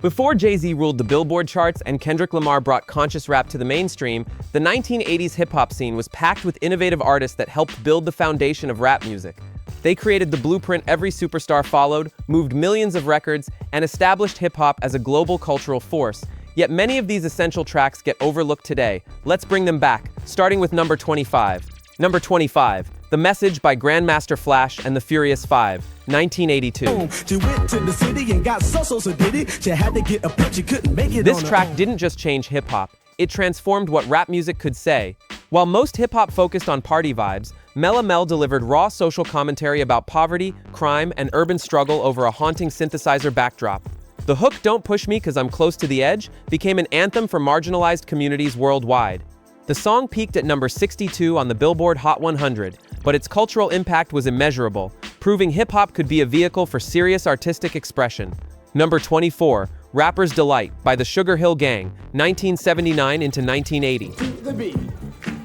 Before Jay-Z ruled the Billboard charts and Kendrick Lamar brought conscious rap to the mainstream, the 1980s hip-hop scene was packed with innovative artists that helped build the foundation of rap music. They created the blueprint every superstar followed, moved millions of records, and established hip-hop as a global cultural force. Yet many of these essential tracks get overlooked today. Let's bring them back, starting with number 25. Number 25, The Message by Grandmaster Flash and the Furious Five, 1982. She went to the city and got so did it. She had to get a pitch, she couldn't make it. This track didn't just change hip-hop, it transformed what rap music could say. While most hip-hop focused on party vibes, Mella Mel delivered raw social commentary about poverty, crime, and urban struggle over a haunting synthesizer backdrop. The hook "Don't Push Me 'Cause I'm Close to the Edge" became an anthem for marginalized communities worldwide. The song peaked at number 62 on the Billboard Hot 100, but its cultural impact was immeasurable, proving hip-hop could be a vehicle for serious artistic expression. Number 24, Rapper's Delight by the Sugar Hill Gang, 1979 into 1980. To the beat,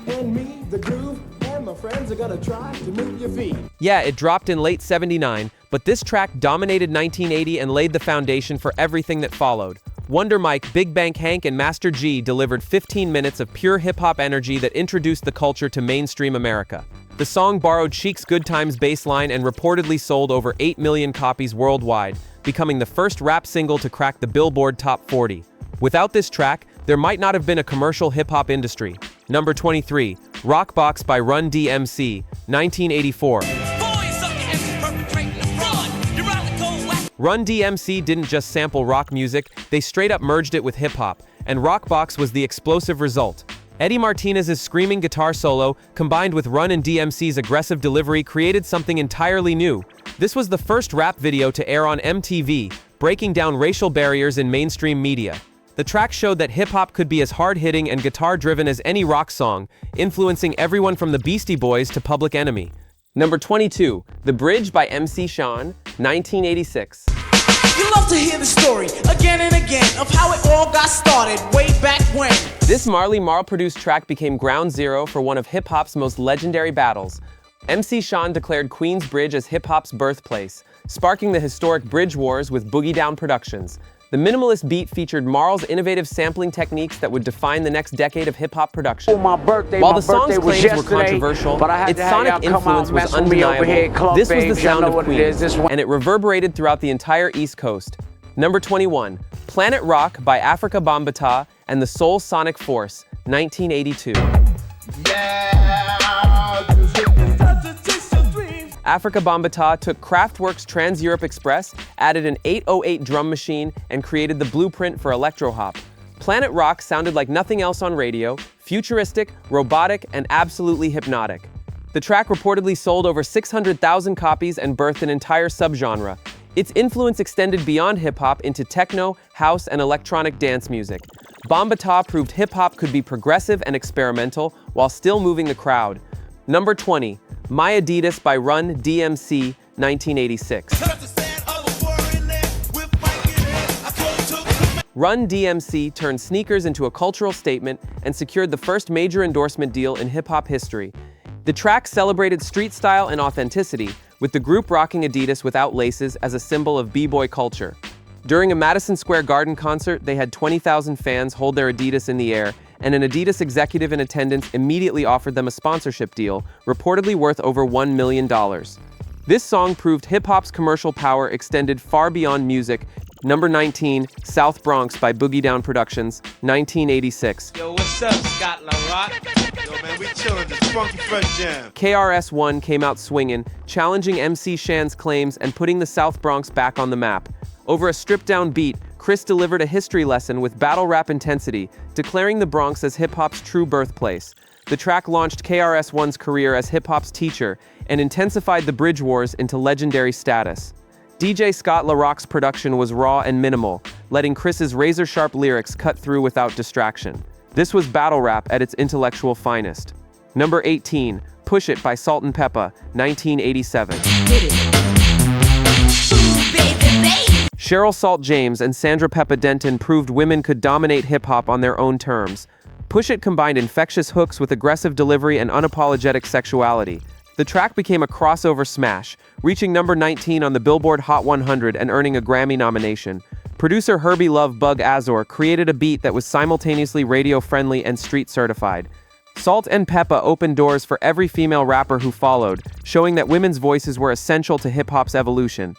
and me, the groove, and my friends are gonna try to move your feet. Yeah, it dropped in late 79, but this track dominated 1980 and laid the foundation for everything that followed. Wonder Mike, Big Bank Hank, and Master G delivered 15 minutes of pure hip-hop energy that introduced the culture to mainstream America. The song borrowed Chic's Good Times bass line and reportedly sold over 8 million copies worldwide, becoming the first rap single to crack the Billboard Top 40. Without this track, there might not have been a commercial hip-hop industry. Number 23, Rockbox by Run-DMC, 1984. Run-DMC didn't just sample rock music, they straight up merged it with hip-hop, and Rockbox was the explosive result. Eddie Martinez's screaming guitar solo, combined with Run and DMC's aggressive delivery, created something entirely new. This was the first rap video to air on MTV, breaking down racial barriers in mainstream media. The track showed that hip-hop could be as hard-hitting and guitar-driven as any rock song, influencing everyone from the Beastie Boys to Public Enemy. Number 22, The Bridge by MC Sean, 1986. You love to hear the story again and again of how it all got started way back when. This Marley Marl-produced track became ground zero for one of hip-hop's most legendary battles. MC Sean declared Queensbridge as hip-hop's birthplace, sparking the historic Bridge Wars with Boogie Down Productions. The minimalist beat featured Marl's innovative sampling techniques that would define the next decade of hip-hop production. While the song's claims were controversial, its sonic influence was undeniable. This was the sound of Queens, and it reverberated throughout the entire East Coast. Number 21, Planet Rock by Africa Bambaataa and the Soul Sonic Force, 1982. Africa Bambaataa took Kraftwerk's Trans-Europe Express, added an 808 drum machine, and created the blueprint for electro-hop. Planet Rock sounded like nothing else on radio, futuristic, robotic, and absolutely hypnotic. The track reportedly sold over 600,000 copies and birthed an entire subgenre. Its influence extended beyond hip-hop into techno, house, and electronic dance music. Bambaataa proved hip-hop could be progressive and experimental while still moving the crowd. Number 20, My Adidas by Run-DMC, 1986. Run-DMC turned sneakers into a cultural statement and secured the first major endorsement deal in hip-hop history. The track celebrated street style and authenticity, with the group rocking Adidas without laces as a symbol of b-boy culture. During a Madison Square Garden concert, they had 20,000 fans hold their Adidas in the air, and an Adidas executive in attendance immediately offered them a sponsorship deal, reportedly worth over $1 million. This song proved hip-hop's commercial power extended far beyond music. Number 19, South Bronx by Boogie Down Productions, 1986. Yo, what's up, Scotland Rock? Yo, man, we chillin' this funky fresh jam. KRS-One came out swinging, challenging MC Shan's claims and putting the South Bronx back on the map. Over a stripped-down beat, Chris delivered a history lesson with battle rap intensity, declaring the Bronx as hip-hop's true birthplace. The track launched KRS-One's career as hip-hop's teacher and intensified the Bridge Wars into legendary status. DJ Scott LaRock's production was raw and minimal, letting Chris's razor-sharp lyrics cut through without distraction. This was battle rap at its intellectual finest. Number 18, Push It by Salt-N-Pepa, 1987. Cheryl Salt James and Sandra Peppa Denton proved women could dominate hip-hop on their own terms. Push It combined infectious hooks with aggressive delivery and unapologetic sexuality. The track became a crossover smash, reaching number 19 on the Billboard Hot 100 and earning a Grammy nomination. producer Herbie Love Bug Azor created a beat that was simultaneously radio-friendly and street-certified. Salt-N-Pepa opened doors for every female rapper who followed, showing that women's voices were essential to hip-hop's evolution.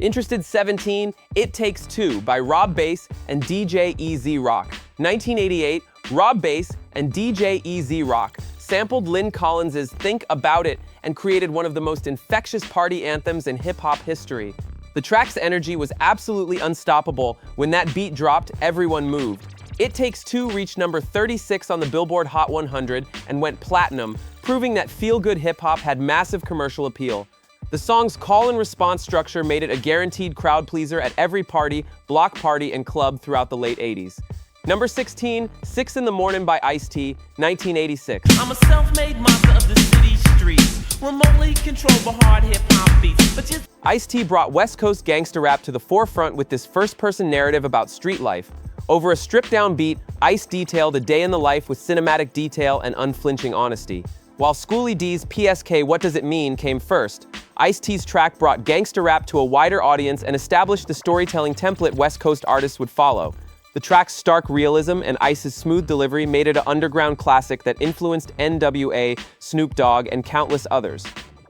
Interested 17, It Takes Two by Rob Bass and DJ EZ Rock. 1988, Rob Bass and DJ EZ Rock sampled Lynn Collins' Think About It and created one of the most infectious party anthems in hip-hop history. The track's energy was absolutely unstoppable. When that beat dropped, everyone moved. It Takes Two reached number 36 on the Billboard Hot 100 and went platinum, proving that feel-good hip-hop had massive commercial appeal. The song's call-and-response structure made it a guaranteed crowd-pleaser at every party, block party, and club throughout the late 80s. Number 16, 6 in the Morning by Ice-T, 1986. I'm a self-made monster of the city streets, remotely controlled by hard hip-hop beats, but just... Ice-T brought West Coast gangsta rap to the forefront with this first-person narrative about street life. Over a stripped-down beat, Ice detailed a day in the life with cinematic detail and unflinching honesty. While Schoolie D's PSK What Does It Mean came first, Ice-T's track brought gangsta rap to a wider audience and established the storytelling template West Coast artists would follow. The track's stark realism and Ice's smooth delivery made it an underground classic that influenced NWA, Snoop Dogg, and countless others.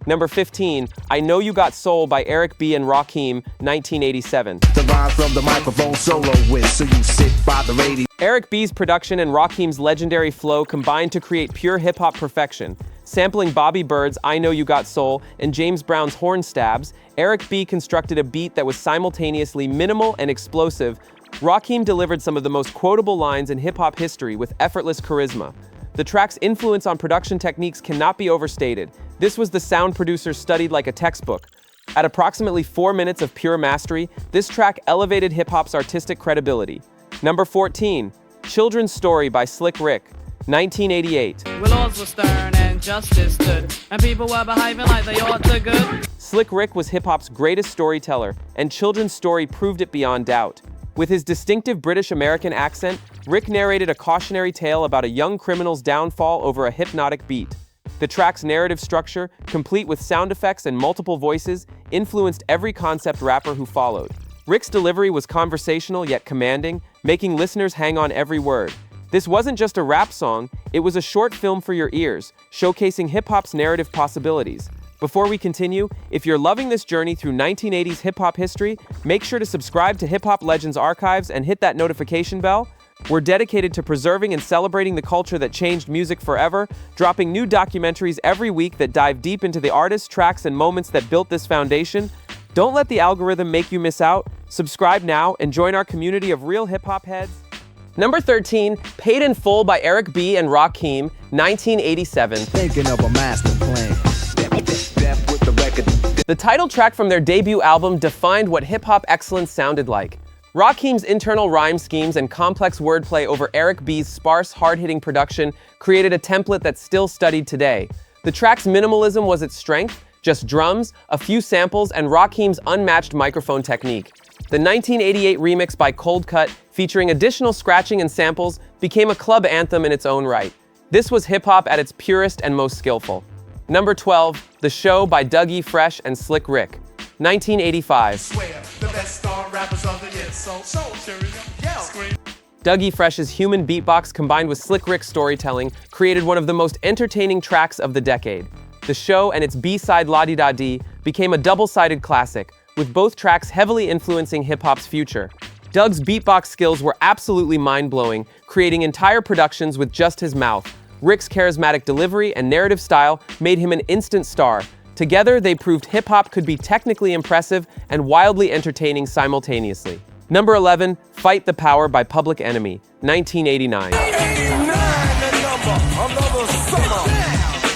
Number 15, I Know You Got Soul by Eric B and Rakim, 1987. The rhyme from the microphone solo with, so you sit by the radio. Eric B's production and Rakim's legendary flow combined to create pure hip-hop perfection. Sampling Bobby Bird's I Know You Got Soul and James Brown's Horn Stabs, Eric B constructed a beat that was simultaneously minimal and explosive. Rakim delivered some of the most quotable lines in hip-hop history with effortless charisma. The track's influence on production techniques cannot be overstated. This was the sound producer studied like a textbook. At approximately 4 minutes of pure mastery, this track elevated hip-hop's artistic credibility. Number 14, Children's Story by Slick Rick, 1988. Well, laws were stern and justice stood, and people were behaving like they ought to good. Slick Rick was hip-hop's greatest storyteller, and Children's Story proved it beyond doubt. With his distinctive British-American accent, Rick narrated a cautionary tale about a young criminal's downfall over a hypnotic beat. The track's narrative structure, complete with sound effects and multiple voices, influenced every concept rapper who followed. Rick's delivery was conversational yet commanding, making listeners hang on every word. This wasn't just a rap song, it was a short film for your ears, showcasing hip-hop's narrative possibilities. Before we continue, if you're loving this journey through 1980s hip-hop history, make sure to subscribe to Hip Hop Legends Archives and hit that notification bell. We're dedicated to preserving and celebrating the culture that changed music forever, dropping new documentaries every week that dive deep into the artists, tracks, and moments that built this foundation. Don't let the algorithm make you miss out. Subscribe now and join our community of real hip-hop heads. Number 13, Paid in Full by Eric B and Rakim, 1987. Thinking of a master plan. With the record. The title track from their debut album defined what hip-hop excellence sounded like. Rakim's internal rhyme schemes and complex wordplay over Eric B's sparse, hard-hitting production created a template that's still studied today. The track's minimalism was its strength, just drums, a few samples, and Rakim's unmatched microphone technique. The 1988 remix by Cold Cut, featuring additional scratching and samples, became a club anthem in its own right. This was hip-hop at its purest and most skillful. Number 12, The Show by Dougie Fresh and Slick Rick, 1985. Dougie Fresh's human beatbox combined with Slick Rick's storytelling created one of the most entertaining tracks of the decade. The Show and its B-side La-Di-Da-Di became a double-sided classic, with both tracks heavily influencing hip-hop's future. Doug's beatbox skills were absolutely mind-blowing, creating entire productions with just his mouth. Rick's charismatic delivery and narrative style made him an instant star. Together, they proved hip-hop could be technically impressive and wildly entertaining simultaneously. Number 11, Fight the Power by Public Enemy, 1989.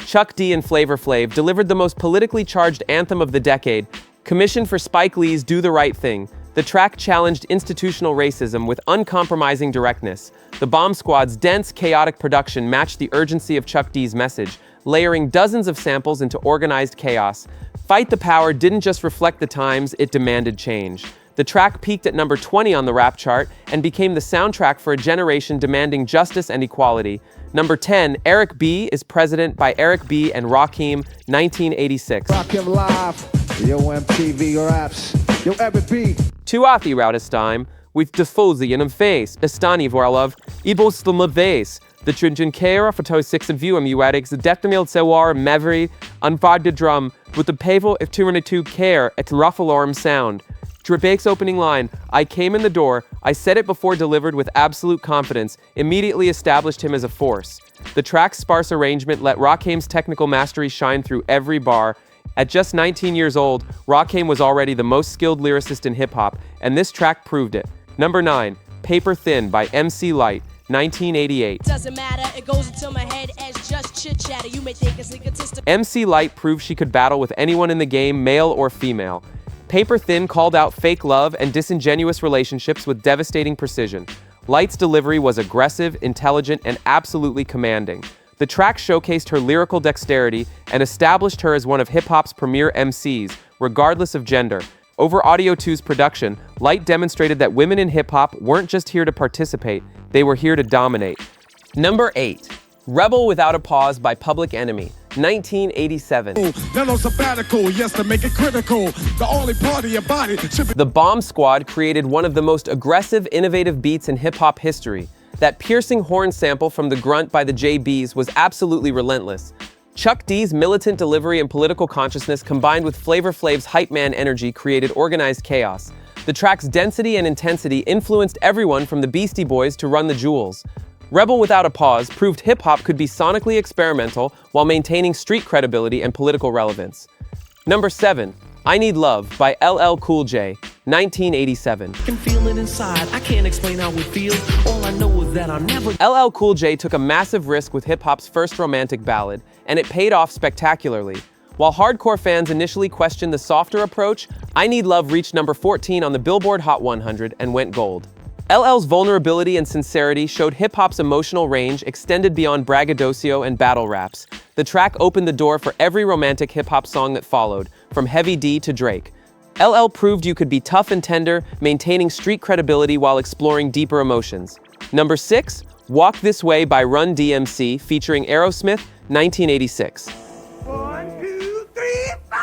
Chuck D and Flavor Flav delivered the most politically charged anthem of the decade. Commissioned for Spike Lee's Do the Right Thing, the track challenged institutional racism with uncompromising directness. The Bomb Squad's dense, chaotic production matched the urgency of Chuck D's message, layering dozens of samples into organized chaos. Fight the Power didn't just reflect the times, it demanded change. The track peaked at number 20 on the rap chart and became the soundtrack for a generation demanding justice and equality. Number 10, Eric B is President by Eric B and Rakim, 1986. Rakim Live, yo MTV raps, yo Eric B. Tuathi Rautastime, with diffusi in face, estani vorlov, ibos the maves, the trinjan kera for to 6 of you, muadics, the dectamil sewar, mevri, unfad drum, with the pavo if 202 care at ruffalorum sound. Tripake's opening line, I came in the door, I said it before delivered with absolute confidence, immediately established him as a force. The track's sparse arrangement let Rakim's technical mastery shine through every bar. At just 19 years old, Rakim was already the most skilled lyricist in hip-hop, and this track proved it. Number 9, Paper Thin by MC Lyte, 1988. Doesn't matter, it goes into my head as just chit-chatter. You may think it's egotistical. MC Lyte proved she could battle with anyone in the game, male or female. Paper Thin called out fake love and disingenuous relationships with devastating precision. Lyte's delivery was aggressive, intelligent, and absolutely commanding. The track showcased her lyrical dexterity and established her as one of hip-hop's premier MCs, regardless of gender. Over Audio 2's production, Lyte demonstrated that women in hip-hop weren't just here to participate, they were here to dominate. Number 8, Rebel Without a Pause by Public Enemy, 1987. No sabbatical, yes, to make it critical. The only part of your body should be. The Bomb Squad created one of the most aggressive, innovative beats in hip-hop history. That piercing horn sample from The Grunt by the JBs was absolutely relentless. Chuck D's militant delivery and political consciousness combined with Flavor Flav's hype man energy created organized chaos. The track's density and intensity influenced everyone from the Beastie Boys to Run the Jewels. Rebel Without a Pause proved hip-hop could be sonically experimental while maintaining street credibility and political relevance. Number 7, I Need Love by LL Cool J, 1987. I can feel it inside, I can't explain how it feels. All I know is that I'll never. LL Cool J took a massive risk with hip-hop's first romantic ballad, and it paid off spectacularly. While hardcore fans initially questioned the softer approach, I Need Love reached number 14 on the Billboard Hot 100 and went gold. LL's vulnerability and sincerity showed hip-hop's emotional range extended beyond braggadocio and battle raps. The track opened the door for every romantic hip-hop song that followed, from Heavy D to Drake. LL proved you could be tough and tender, maintaining street credibility while exploring deeper emotions. Number 6, Walk This Way by Run-DMC featuring Aerosmith, 1986. 1, 2, 3, 4.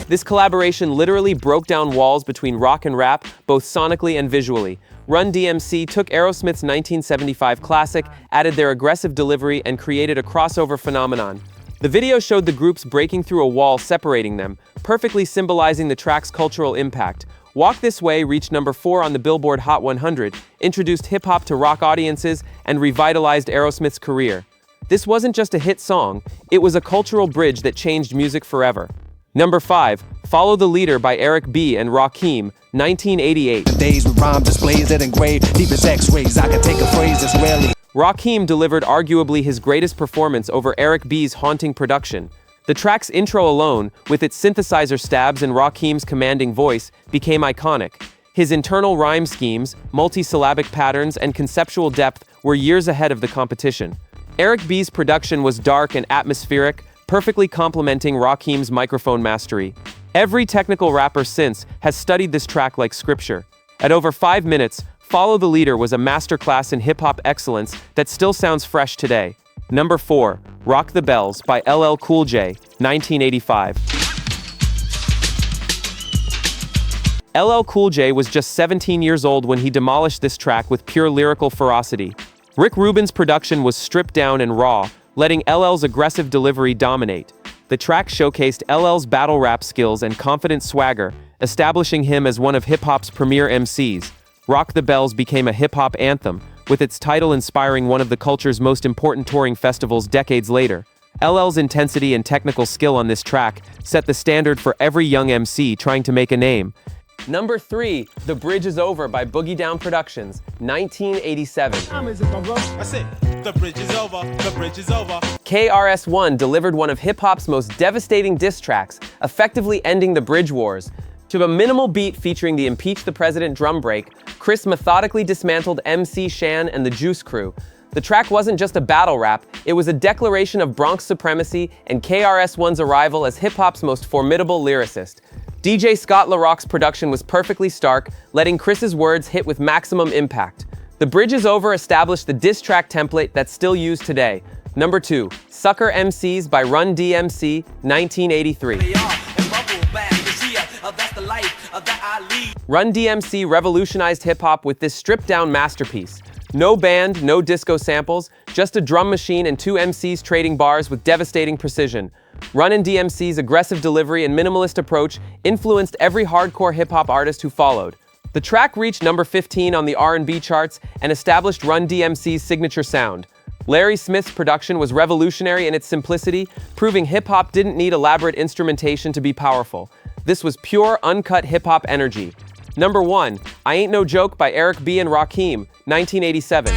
This collaboration literally broke down walls between rock and rap, both sonically and visually. Run-DMC took Aerosmith's 1975 classic, added their aggressive delivery, and created a crossover phenomenon. The video showed the groups breaking through a wall separating them, perfectly symbolizing the track's cultural impact. Walk This Way reached number 4 on the Billboard Hot 100, introduced hip-hop to rock audiences, and revitalized Aerosmith's career. This wasn't just a hit song, it was a cultural bridge that changed music forever. Number 5, Follow the Leader by Eric B and Rakim, 1988. Days with rhyme displays that engrave deep as x-rays. I can take a phrase that's rarely. Rakim delivered arguably his greatest performance over Eric B's haunting production. The track's intro alone, with its synthesizer stabs and Rakim's commanding voice, became iconic. His internal rhyme schemes, multi-syllabic patterns, and conceptual depth were years ahead of the competition. Eric B's production was dark and atmospheric, perfectly complementing Rakim's microphone mastery. Every technical rapper since has studied this track like scripture. At over 5 minutes, Follow the Leader was a masterclass in hip-hop excellence that still sounds fresh today. Number 4, Rock the Bells by LL Cool J, 1985. LL Cool J was just 17 years old when he demolished this track with pure lyrical ferocity. Rick Rubin's production was stripped down and raw, letting LL's aggressive delivery dominate. The track showcased LL's battle rap skills and confident swagger, establishing him as one of hip-hop's premier MCs. Rock the Bells became a hip-hop anthem, with its title inspiring one of the culture's most important touring festivals decades later. LL's intensity and technical skill on this track set the standard for every young MC trying to make a name. Number 3, The Bridge Is Over by Boogie Down Productions, 1987. That's it. The bridge is over. The bridge is over. KRS-One delivered one of hip-hop's most devastating diss tracks, effectively ending the Bridge Wars. To a minimal beat featuring the Impeach the President drum break, Chris methodically dismantled MC Shan and the Juice Crew. The track wasn't just a battle rap, it was a declaration of Bronx supremacy and KRS-One's arrival as hip-hop's most formidable lyricist. DJ Scott LaRock's production was perfectly stark, letting Chris's words hit with maximum impact. The Bridge Is Over established the diss track template that's still used today. Number 2, Sucker MCs by Run-DMC, 1983. Run-DMC revolutionized hip-hop with this stripped-down masterpiece. No band, no disco samples, just a drum machine and two MCs trading bars with devastating precision. Run-DMC's aggressive delivery and minimalist approach influenced every hardcore hip-hop artist who followed. The track reached number 15 on the R&B charts and established Run-DMC's signature sound. Larry Smith's production was revolutionary in its simplicity, proving hip-hop didn't need elaborate instrumentation to be powerful. This was pure, uncut hip-hop energy. Number 1, I Ain't No Joke by Eric B and Rakim, 1987.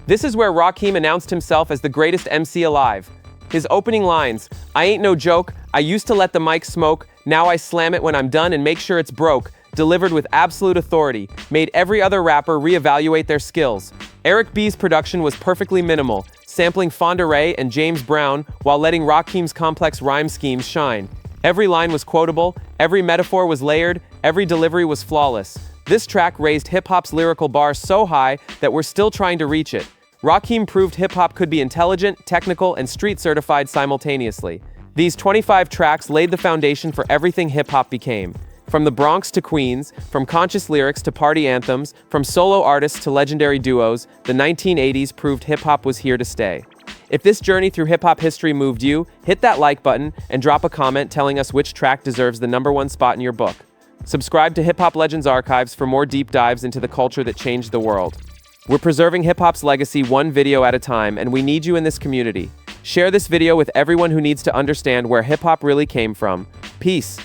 This is where Rakim announced himself as the greatest MC alive. His opening lines, I ain't no joke, I used to let the mic smoke, now I slam it when I'm done and make sure it's broke, delivered with absolute authority, made every other rapper reevaluate their skills. Eric B's production was perfectly minimal, sampling Fonda Rae and James Brown while letting Rakim's complex rhyme schemes shine. Every line was quotable, every metaphor was layered, every delivery was flawless. This track raised hip-hop's lyrical bar so high that we're still trying to reach it. Rakim proved hip-hop could be intelligent, technical, and street-certified simultaneously. These 25 tracks laid the foundation for everything hip-hop became. From the Bronx to Queens, from conscious lyrics to party anthems, from solo artists to legendary duos, the 1980s proved hip-hop was here to stay. If this journey through hip-hop history moved you, hit that like button and drop a comment telling us which track deserves the #1 spot in your book. Subscribe to Hip Hop Legends Archives for more deep dives into the culture that changed the world. We're preserving hip-hop's legacy one video at a time, and we need you in this community. Share this video with everyone who needs to understand where hip-hop really came from. Peace.